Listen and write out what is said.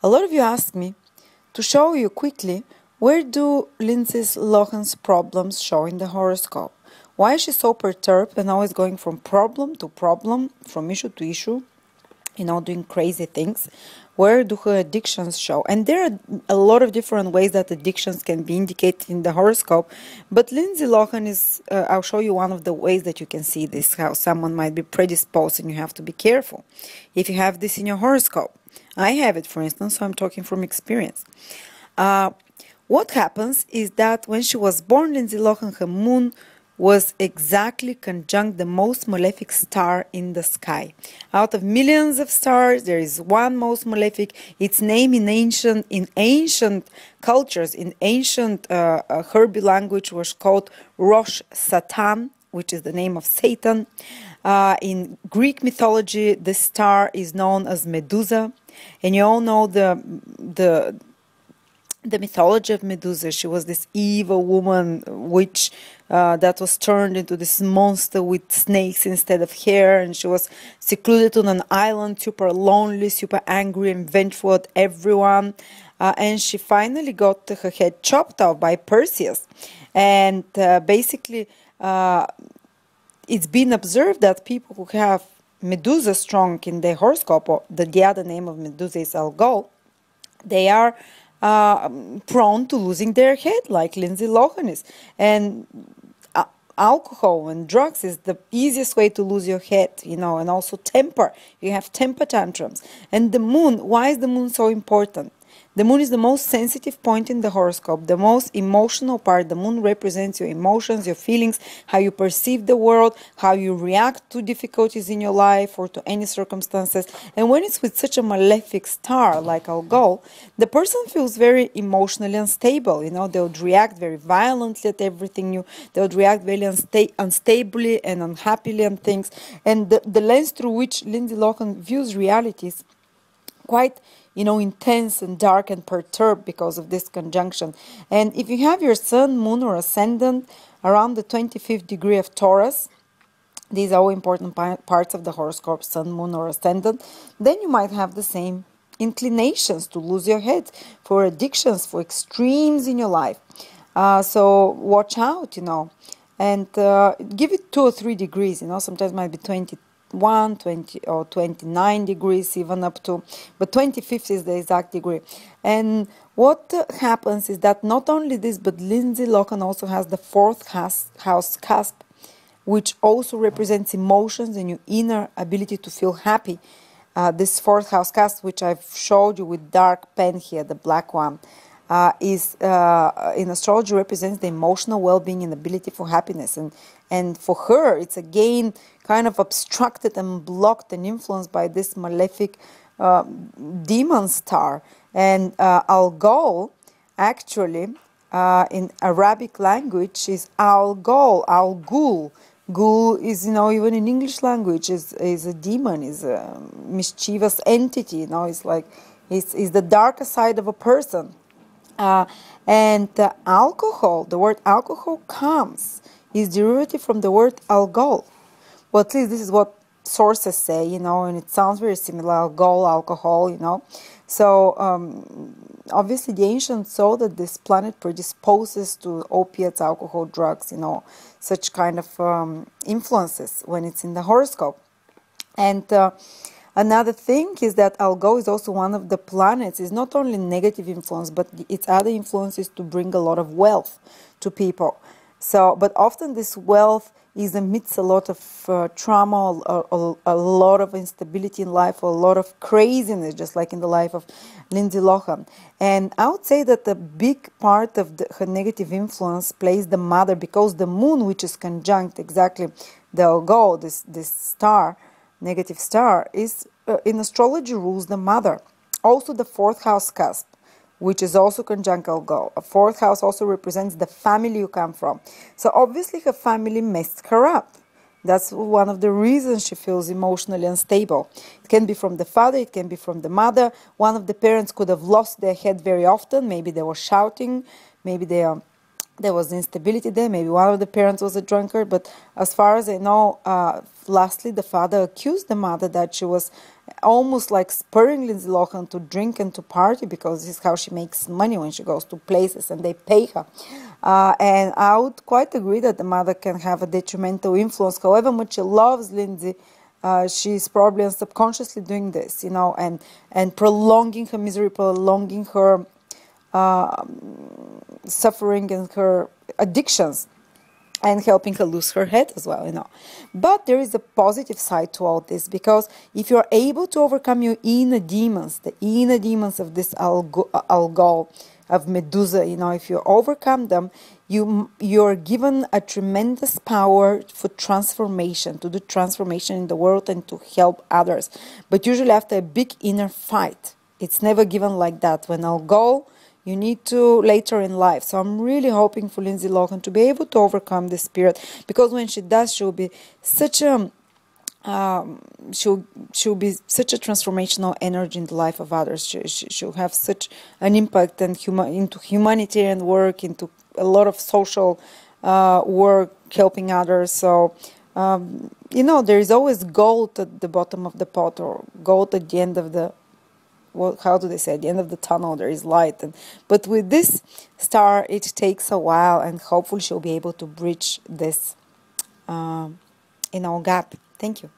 A lot of you ask me to show you quickly where do Lindsay Lohan's problems show in the horoscope. Why is she so perturbed and always going from problem to problem, from issue to issue, doing crazy things? Where do her addictions show? And there are a lot of different ways that addictions can be indicated in the horoscope. But Lindsay Lohan is, I'll show you one of the ways that you can see this, how someone might be predisposed, and you have to be careful if you have this in your horoscope. I have it, for instance, so I'm talking from experience. What happens is that when she was born, Lindsay Lohan, her moon was exactly conjunct the most malefic star in the sky. Out of millions of stars, there is one most malefic. Its name in ancient cultures, in ancient Hebrew language, was called Rosh Satan, which is the name of Satan. In Greek mythology, this star is known as Medusa, and you all know the mythology of Medusa. She was this evil woman, witch, that was turned into this monster with snakes instead of hair, and she was secluded on an island, super lonely, super angry and vengeful at everyone, and she finally got her head chopped off by Perseus. And basically it's been observed that people who have Medusa strong in their horoscope, or the other name of Medusa is Algol, they are prone to losing their head, like Lindsay Lohan is. And alcohol and drugs is the easiest way to lose your head, and also temper. You have temper tantrums. And the moon, why is the moon so important? The moon is the most sensitive point in the horoscope, the most emotional part. The moon represents your emotions, your feelings, how you perceive the world, how you react to difficulties in your life or to any circumstances. And when it's with such a malefic star like Algol, the person feels very emotionally unstable. They would react very violently at everything new. They would react very unstably and unhappily on things. And the lens through which Lindsay Lohan views reality is quite intense and dark and perturbed because of this conjunction. And if you have your sun, moon, or ascendant around the 25th degree of Taurus, these are all important parts of the horoscope, sun, moon, or ascendant, then you might have the same inclinations to lose your head, for addictions, for extremes in your life. So watch out, and give it 2 or 3 degrees, sometimes it might be 21, 20 or 29 degrees, even up to, but 25th is the exact degree. And what happens is that not only this, but Lindsay Lohan also has the 4th house cusp, which also represents emotions and your inner ability to feel happy. This 4th house cusp, which I've showed you with dark pen here, the black one, is in astrology represents the emotional well-being and ability for happiness. And for her, it's again kind of obstructed and blocked and influenced by this malefic demon star. And Algol, actually, in Arabic language, is Algol, Al-Ghul. Ghul is, even in English language, is a demon, is a mischievous entity. It's like it's the darker side of a person. And alcohol, the word alcohol is derivative from the word algol. Well, at least this is what sources say, and it sounds very similar, algol, alcohol, So obviously the ancients saw that this planet predisposes to opiates, alcohol, drugs, such kind of influences when it's in the horoscope. And another thing is that Algol is also one of the planets. It's not only negative influence, but its other influences to bring a lot of wealth to people. So, but often this wealth is amidst a lot of trauma, a lot of instability in life, or a lot of craziness, just like in the life of Lindsay Lohan. And I would say that a big part of her negative influence plays the mother, because the moon, which is conjunct exactly the Algol, this star, negative star, is in astrology rules the mother. Also the 4th house cusp, which is also conjunct Algol. A 4th house also represents the family you come from. So obviously her family messed her up. That's one of the reasons she feels emotionally unstable. It can be from the father, it can be from the mother. One of the parents could have lost their head very often. Maybe they were shouting, maybe they there was instability there. Maybe one of the parents was a drunkard, but as far as I know, lastly, the father accused the mother that she was almost like spurring Lindsay Lohan to drink and to party, because this is how she makes money when she goes to places and they pay her. And I would quite agree that the mother can have a detrimental influence. However much she loves Lindsay, she's probably subconsciously doing this, and prolonging her misery, prolonging her suffering and her addictions, and helping her lose her head as well. But there is a positive side to all this, because if you're able to overcome your inner demons, the inner demons of this Algol, of Medusa, if you overcome them, you're given a tremendous power for transformation, to do transformation in the world and to help others. But usually after a big inner fight, it's never given like that. When Algol, you need to later in life. So I'm really hoping for Lindsay Lohan to be able to overcome this spirit, because when she does, she'll be such a she'll be such a transformational energy in the life of others. She'll have such an impact and into humanitarian work, into a lot of social work, helping others. So there is always gold at the bottom of the pot, or gold at the end of the, how do they say, at the end of the tunnel there is light. But with this star, it takes a while, and hopefully she'll be able to bridge this gap. Thank you.